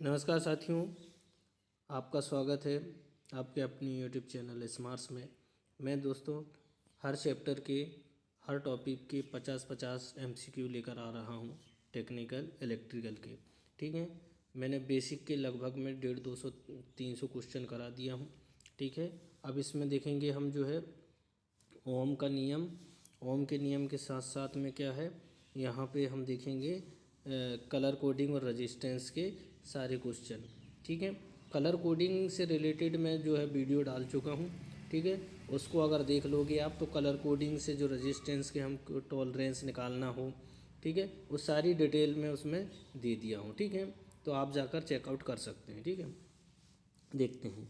नमस्कार साथियों, आपका स्वागत है आपके अपनी यूट्यूब चैनल स्मार्ट्स में। मैं दोस्तों हर चैप्टर के हर टॉपिक के 50-50 MCQ लेकर आ रहा हूँ टेक्निकल इलेक्ट्रिकल के। ठीक है, मैंने बेसिक के लगभग में 150-200-300 क्वेश्चन करा दिया हूँ। ठीक है, अब इसमें देखेंगे हम जो है ओम का नियम। ओम के नियम के साथ साथ में क्या है, यहाँ पे हम देखेंगे कलर कोडिंग और रेजिस्टेंस के सारे क्वेश्चन। ठीक है, कलर कोडिंग से रिलेटेड मैं जो है वीडियो डाल चुका हूँ। ठीक है, उसको अगर देख लोगे आप तो कलर कोडिंग से जो रेजिस्टेंस के हम टॉलरेंस निकालना हो, ठीक है, वो सारी डिटेल में उसमें दे दिया हूँ। ठीक है, तो आप जाकर चेकआउट कर सकते हैं। ठीक है, देखते हैं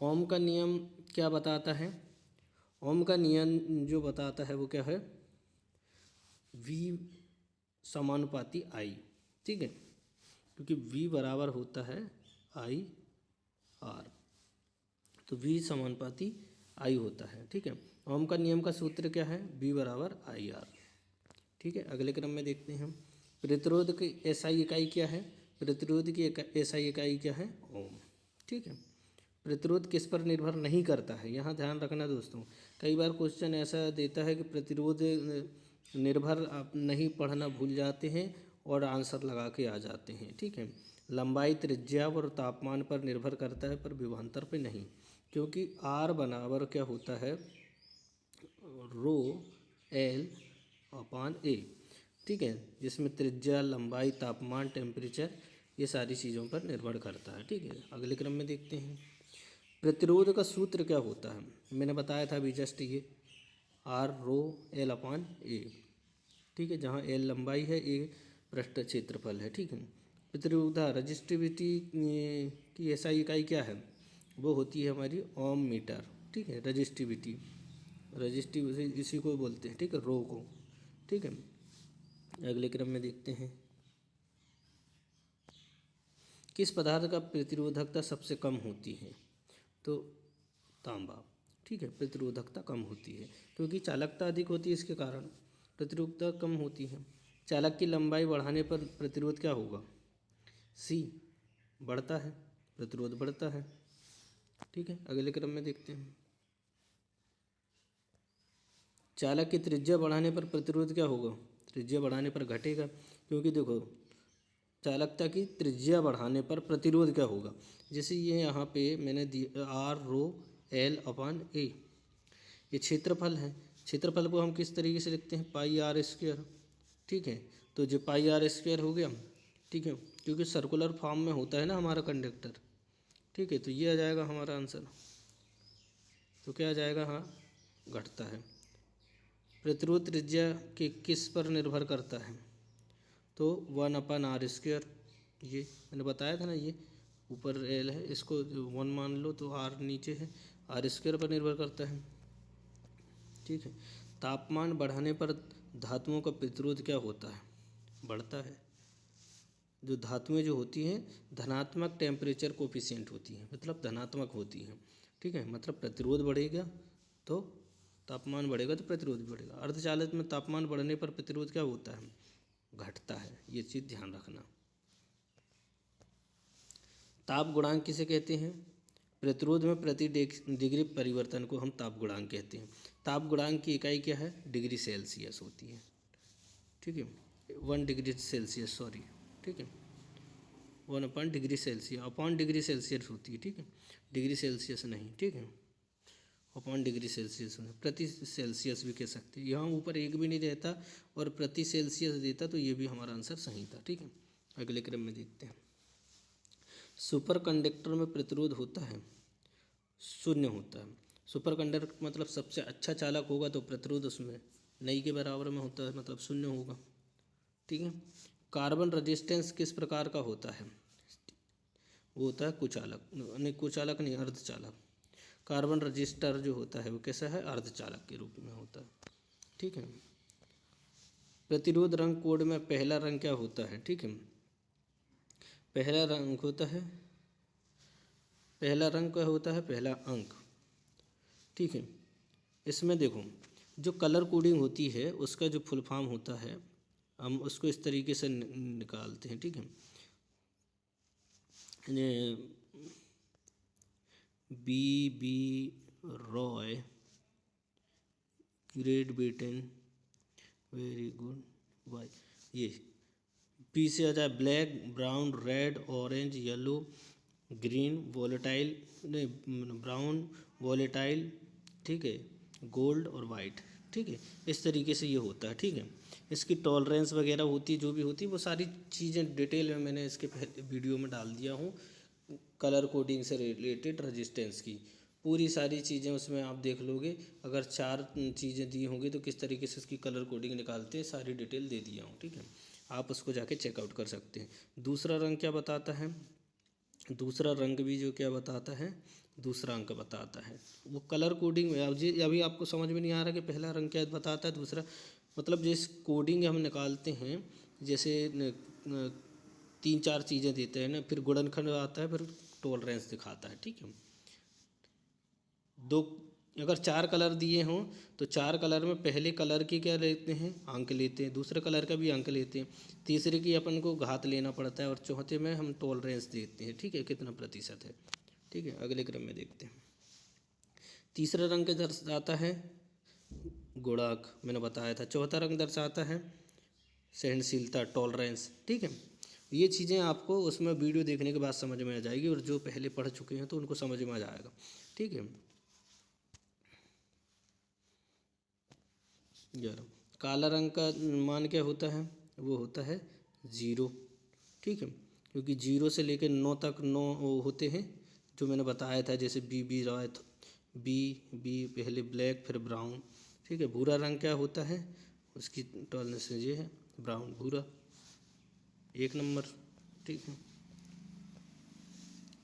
ओम का नियम क्या बताता है। ओम का नियम जो बताता है वो क्या है, V समानुपाती I। ठीक है, क्योंकि V बराबर होता है IR, तो V समानुपाती I होता है। ठीक है, ओम का नियम का सूत्र क्या है, V बराबर IR। ठीक है, अगले क्रम में देखते हैं हम प्रतिरोध की SI इकाई क्या है। प्रतिरोध की SI इकाई क्या है, ओम। ठीक है, प्रतिरोध किस पर निर्भर नहीं करता है, यहाँ ध्यान रखना दोस्तों। कई बार क्वेश्चन ऐसा देता है कि प्रतिरोध निर्भर आप नहीं पढ़ना भूल जाते हैं और आंसर लगा के आ जाते हैं। ठीक है, लंबाई त्रिज्या और तापमान पर निर्भर करता है पर विभवांतर पे नहीं, क्योंकि R बराबर क्या होता है, रो L अपान A। ठीक है, जिसमें त्रिज्या, लंबाई, तापमान, टेम्परेचर ये सारी चीज़ों पर निर्भर करता है। ठीक है, अगले क्रम में देखते हैं प्रतिरोध का सूत्र क्या होता है। मैंने बताया था अभी जस्ट ये R row L upon A। ठीक है, जहाँ L लंबाई है, A पृष्ठ क्षेत्रफल है। ठीक है, प्रतिरोधा रजिस्टिविटी की SI इकाई क्या है, वो होती है हमारी ओम मीटर। ठीक है, रजिस्टिविटी इसी को बोलते हैं। ठीक है, रो को। ठीक है, अगले क्रम में देखते हैं किस पदार्थ का प्रतिरोधकता सबसे कम होती है, तो तांबा। ठीक है, प्रतिरोधकता कम होती है क्योंकि चालकता अधिक होती है, इसके कारण प्रतिरोधकता कम होती है। चालक की लंबाई बढ़ाने पर प्रतिरोध क्या होगा, C बढ़ता है, प्रतिरोध बढ़ता है। ठीक है, अगले क्रम में देखते हैं चालक की त्रिज्या बढ़ाने पर प्रतिरोध क्या होगा, त्रिज्या बढ़ाने पर घटेगा, क्योंकि देखो चालकता की त्रिज्या बढ़ाने पर प्रतिरोध क्या होगा। जैसे ये यहाँ पे मैंने R row L upon A, ये क्षेत्रफल है। क्षेत्रफल को हम किस तरीके से लिखते हैं, पाई R स्क्वायर। ठीक है, तो जो पाई R स्क्वायर हो गया। ठीक है, क्योंकि सर्कुलर फॉर्म में होता है ना हमारा कंडक्टर। ठीक है, तो ये आ जाएगा हमारा आंसर। तो क्या आ जाएगा, हाँ घटता है। प्रतिरोध त्रिज्या के किस पर निर्भर करता है, तो 1/r स्क्वायर। ये मैंने बताया था ना, ये ऊपर L है, इसको 1 मान लो तो R नीचे है, R स्क्वायर पर निर्भर करता है। ठीक है, तापमान बढ़ाने पर धातुओं का प्रतिरोध क्या होता है, बढ़ता है। जो धातुएं जो होती हैं धनात्मक टेम्परेचर कोफिशिएंट होती हैं, मतलब धनात्मक होती हैं। ठीक है, मतलब प्रतिरोध बढ़ेगा तो तापमान बढ़ेगा तो प्रतिरोध भी बढ़ेगा। अर्धचालक में तापमान बढ़ने पर प्रतिरोध क्या होता है, घटता है। ये चीज़ ध्यान रखना। ताप गुणांक किसे कहते हैं, प्रतिरोध में प्रति डिग्री परिवर्तन को हम ताप गुणांक कहते हैं। ताप गुणांक की इकाई क्या है, डिग्री सेल्सियस होती है। ठीक है, 1 डिग्री सेल्सियस, सॉरी। ठीक है, 1 degree Celsius upon degree Celsius होती है। ठीक है, डिग्री सेल्सियस नहीं। ठीक है, अपॉन डिग्री सेल्सियस में प्रति सेल्सियस भी कह सकते हैं। यहाँ ऊपर एक भी नहीं रहता और प्रति सेल्सियस देता तो ये भी हमारा आंसर सही था। ठीक है, अगले क्रम में देखते हैं सुपर कंडक्टर में प्रतिरोध होता है, शून्य होता है। सुपर कंडक्टर मतलब सबसे अच्छा चालक होगा तो प्रतिरोध उसमें नई के बराबर में होता है, मतलब शून्य होगा। ठीक है, कार्बन रेजिस्टेंस किस प्रकार का होता है, वो होता है कुचालक, नहीं कुचालक नहीं, अर्धचालक। कार्बन रजिस्टर जो होता है वो कैसा है, अर्धचालक के रूप में होता है। ठीक है, प्रतिरोध रंग कोड में पहला रंग क्या होता है, ठीक है, पहला रंग होता है, पहला रंग क्या होता है, पहला अंक। ठीक है, इसमें देखो जो कलर कोडिंग होती है उसका जो फुल फॉर्म होता है हम उसको इस तरीके से निकालते हैं। ठीक है, B Roy, great Britain, very good, Y, ये पी से आ जाए black, brown, red, orange, yellow, green, volatile, नहीं ब्राउन, वॉलेटाइल, ठीक है, गोल्ड और वाइट, ठीक है। इस तरीके से ये होता है, ठीक है। इसकी टॉलरेंस वगैरह होती है, जो भी होती है वो सारी चीज़ें डिटेल में मैंने इसके पहले वीडियो में डाल दिया हूँ। कलर कोडिंग से रिलेटेड रेजिस्टेंस की पूरी सारी चीज़ें उसमें आप देख लोगे। अगर 4 चीज़ें दी होंगी तो किस तरीके से इसकी कलर कोडिंग निकालते हैं सारी डिटेल दे दिया हूँ, ठीक है। आप उसको जाके चेकआउट कर सकते हैं। दूसरा रंग क्या बताता है, दूसरा रंग भी जो क्या बताता है, दूसरा अंक बताता है। वो कलर कोडिंग में अभी आपको समझ में नहीं आ रहा कि पहला रंग क्या बताता है, दूसरा, मतलब जिस कोडिंग हम निकालते हैं, जैसे 3-4 चीज़ें देते हैं ना, फिर गुणनखंड आता है, फिर टॉलरेंस दिखाता है, ठीक है। दो अगर 4 कलर दिए हों तो 4 कलर में पहले कलर की क्या लेते हैं, अंक लेते हैं, दूसरे कलर का भी अंक लेते हैं, तीसरे की अपन को घात लेना पड़ता है, और चौथे में हम टॉलरेंस देते हैं, ठीक है, कितना प्रतिशत है, ठीक है। अगले क्रम में देखते हैं। तीसरा रंग दर्शाता है गुणांक, मैंने बताया था। चौथा रंग दर्शाता है सहनशीलता, टॉलरेंस, ठीक है। ये चीज़ें आपको उसमें वीडियो देखने के बाद समझ में आ जाएगी, और जो पहले पढ़ चुके हैं तो उनको समझ में आ जाएगा, ठीक है। 11 काला रंग का मान क्या होता है, वो होता है 0, ठीक है। क्योंकि 0 से लेकर 9 तक 9 वो होते हैं, जो मैंने बताया था, जैसे बी रॉय, बी पहले ब्लैक फिर ब्राउन, ठीक है। भूरा रंग क्या होता है, उसकी टॉलरेंस ये है ब्राउन, भूरा 1 नंबर, ठीक है।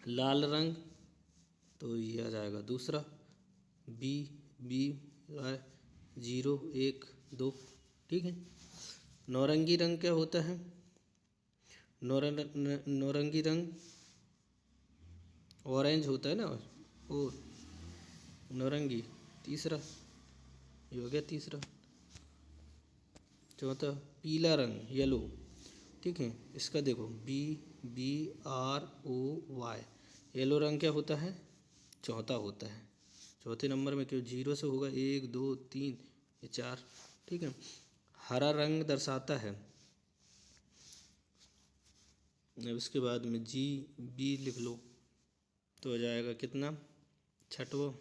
लाल रंग तो ये आ जाएगा दूसरा, बी रॉय 0 1 2, ठीक है। नौरंगी रंग क्या होता है, नौरंगी रंग ऑरेंज होता है ना, और नौरंगी तीसरा, ये हो गया तीसरा। चौथा पीला रंग येलो, ठीक है। इसका देखो BROY, येलो रंग क्या होता है, चौथा होता है, चौथे नंबर में, क्यों 0 से होगा 1 2 3 ये 4, ठीक है। हरा रंग दर्शाता है, अब इसके बाद में GB लिख लो तो हो जाएगा कितना, छठवा,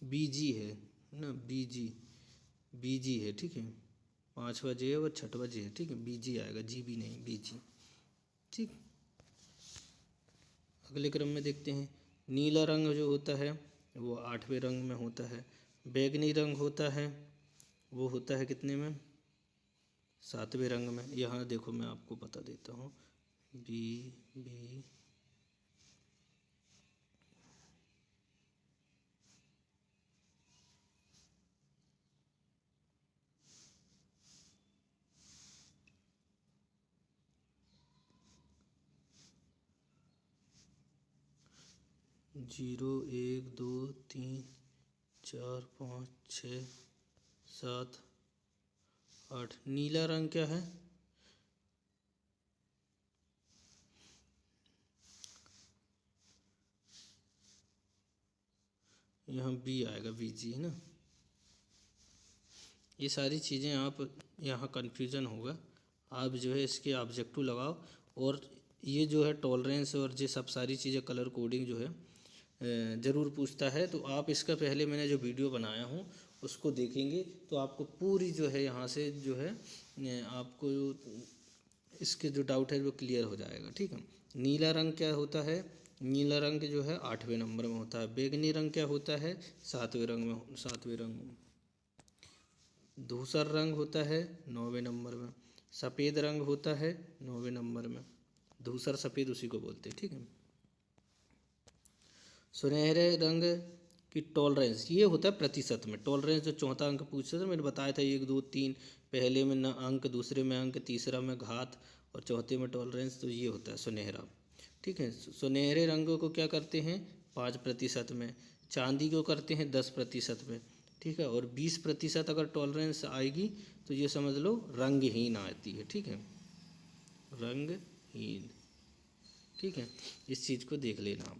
BG है ना, BG है, ठीक है। 5वां J है और 6वां J है, ठीक है। BG आएगा, GB नहीं, BG, ठीक। अगले क्रम में देखते हैं। नीला रंग जो होता है वो 8वें रंग में होता है। बैगनी रंग होता है वो होता है कितने में, 7वें रंग में। यहाँ देखो मैं आपको बता देता हूँ, बी 0 1 2 3 4 5 6 7 8। नीला रंग क्या है, यहाँ B आएगा, BG है ना। ये सारी चीज़ें आप यहाँ कन्फ्यूज़न होगा, आप जो है इसके ऑब्जेक्टिव लगाओ, और ये जो है टॉलरेंस और ये सब सारी चीज़ें कलर कोडिंग जो है ज़रूर पूछता है। तो आप इसका पहले मैंने जो वीडियो बनाया हूँ उसको देखेंगे तो आपको पूरी जो है यहाँ से जो है आपको इसके जो डाउट है वो क्लियर हो जाएगा, ठीक है। नीला रंग क्या होता है, नीला रंग जो है 8वें नंबर में होता है। बैगनी रंग क्या होता है, 7वें रंग में। धूसर रंग होता है 9वें नंबर में। सफ़ेद रंग होता है 9वें नंबर में। धूसर सफ़ेद उसी को बोलते हैं, ठीक है। सुनहरे रंग की टॉलरेंस ये होता है प्रतिशत में। टॉलरेंस जो चौथा अंक पूछते थे मैंने बताया था, 1 2 3, पहले में न अंक, दूसरे में अंक, तीसरा में घात, और चौथे में टॉलरेंस। तो ये होता है सुनहरा, ठीक है। सुनहरे रंगों को क्या करते हैं, 5% में, चांदी को करते हैं 10% में, ठीक है। और 20% अगर टॉलरेंस आएगी तो ये समझ लो रंगहीन आती है, ठीक है, रंगहीन, ठीक है। इस चीज़ को देख लेना आप।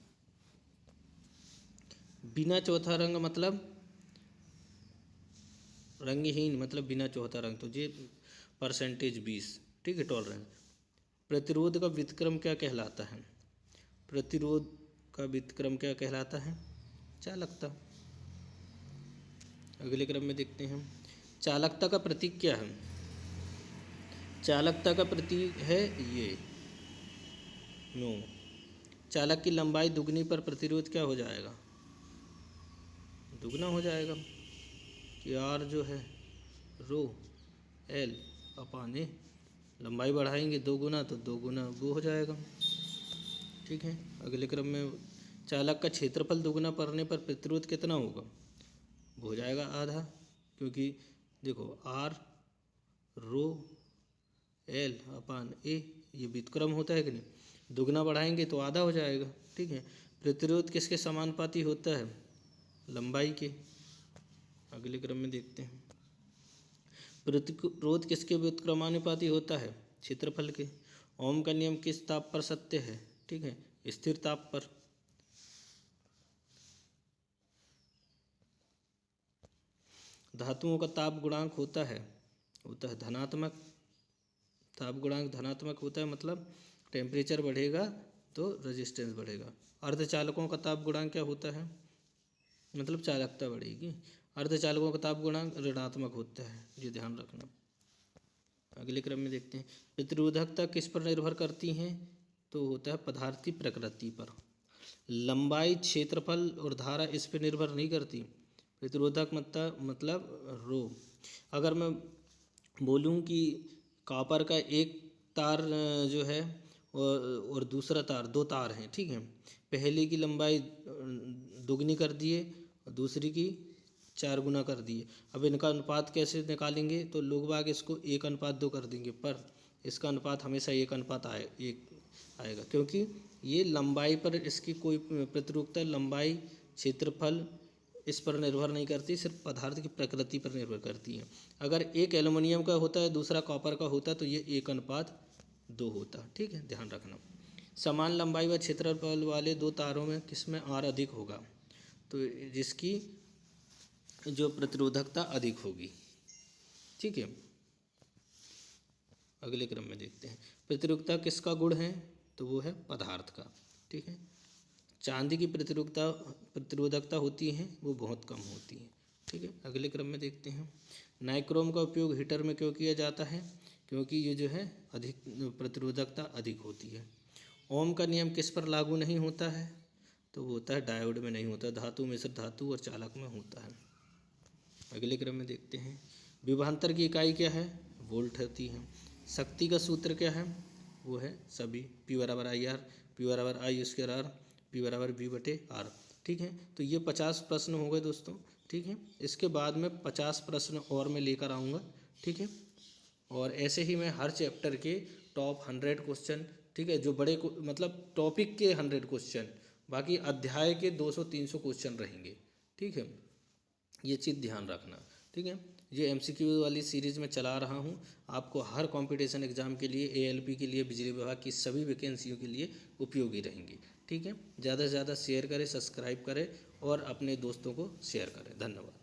बिना चौथा रंग मतलब रंगहीन मतलब बिना चौथा रंग, तो ये परसेंटेज 20, ठीक है, टॉलरेंस। प्रतिरोध का व्युत्क्रम क्या कहलाता है? प्रतिरोध का व्युत्क्रम क्या कहलाता है? चालकता। अगले क्रम में देखते हैं, चालकता का प्रतीक क्या है? चालकता का प्रतीक है ये नो। चालक की लंबाई दुगनी पर प्रतिरोध क्या हो जाएगा? दुगना हो जाएगा, कि आर जो है रो एल अपान ए, लंबाई बढ़ाएंगे 2 गुना तो 2 गुना वो हो जाएगा, ठीक है। अगले क्रम में, चालक का क्षेत्रफल दुगना पड़ने पर प्रतिरोध कितना होगा? वो हो जाएगा आधा, क्योंकि देखो आर रो एल अपान ए ये व्युत्क्रम होता है कि नहीं, दुगना बढ़ाएंगे तो आधा हो जाएगा, ठीक है। प्रतिरोध किसके समानुपाती होता है? लंबाई के। अगले क्रम में देखते हैं, प्रतिरोध किसके व्युत्क्रमानुपाती होता है? क्षेत्रफल के। ओम का नियम किस ताप पर सत्य है? ठीक है, स्थिर ताप पर। धातुओं का ताप गुणांक होता है धनात्मक। ताप गुणांक धनात्मक होता है, मतलब टेम्परेचर बढ़ेगा तो रेजिस्टेंस बढ़ेगा। अर्धचालकों का ताप गुणांक क्या होता है? मतलब चालकता बढ़ेगी। अर्धचालकों का ताप गुणांक ऋणात्मक होता है, ये ध्यान रखना। अगले क्रम में देखते हैं, प्रतिरोधकता किस पर निर्भर करती हैं? तो होता है पदार्थ की प्रकृति पर। लंबाई, क्षेत्रफल और धारा इस पर निर्भर नहीं करती। प्रतिरोधक मतलब रो। अगर मैं बोलूँ कि कॉपर का एक तार जो है और दूसरा तार, 2 तार हैं, ठीक है, पहले की लंबाई दुगनी कर दिए और दूसरी की 4 गुना कर दिए। अब इनका अनुपात कैसे निकालेंगे? तो लोग बाग इसको 1:2 कर देंगे, पर इसका अनुपात हमेशा 1:1 आएगा, क्योंकि ये लंबाई पर इसकी कोई प्रतिरूपता लंबाई, क्षेत्रफल इस पर निर्भर नहीं करती, सिर्फ पदार्थ की प्रकृति पर निर्भर करती है। अगर एक एल्युमिनियम का होता है, दूसरा कॉपर का होता है, तो ये 1:2 होता, ठीक है, ध्यान रखना। समान लंबाई व क्षेत्रफल वाले 2 तारों में किसमें आर अधिक होगा? तो जिसकी जो प्रतिरोधकता अधिक होगी, ठीक है। अगले क्रम में देखते हैं, प्रतिरोधकता किसका गुण है? तो वो है पदार्थ का, ठीक है। चांदी की प्रतिरोधकता होती है वो बहुत कम होती है, ठीक है। अगले क्रम में देखते हैं, नाइक्रोम का उपयोग हीटर में क्यों किया जाता है? क्योंकि ये जो है अधिक प्रतिरोधकता अधिक होती है। ओम का नियम किस पर लागू नहीं होता है? तो वो होता है डायोड में नहीं होता, धातु मिश्र धातु और चालक में होता है। अगले क्रम में देखते हैं, विभवांतर की इकाई क्या है? वोल्ट होती है। शक्ति का सूत्र क्या है? वो है सभी P बराबर आई आर, P बराबर आई स्क्वायर आर, P बराबर V बटे आर, ठीक है। तो ये 50 प्रश्न हो गए दोस्तों, ठीक है। इसके बाद में 50 प्रश्न और मैं लेकर आऊँगा, ठीक है। और ऐसे ही मैं हर चैप्टर के टॉप 100 क्वेश्चन, ठीक है, जो बड़े मतलब टॉपिक के 100 क्वेश्चन, बाकी अध्याय के 200-300 क्वेश्चन रहेंगे, ठीक है। ये चीज़ ध्यान रखना, ठीक है। ये एमसीक्यू वाली सीरीज़ में चला रहा हूँ, आपको हर कंपटीशन एग्ज़ाम के लिए, एएलपी के लिए, बिजली विभाग की सभी वैकेंसियों के लिए उपयोगी रहेंगी, ठीक है। ज़्यादा से ज़्यादा शेयर करें, सब्सक्राइब करें और अपने दोस्तों को शेयर करें। धन्यवाद।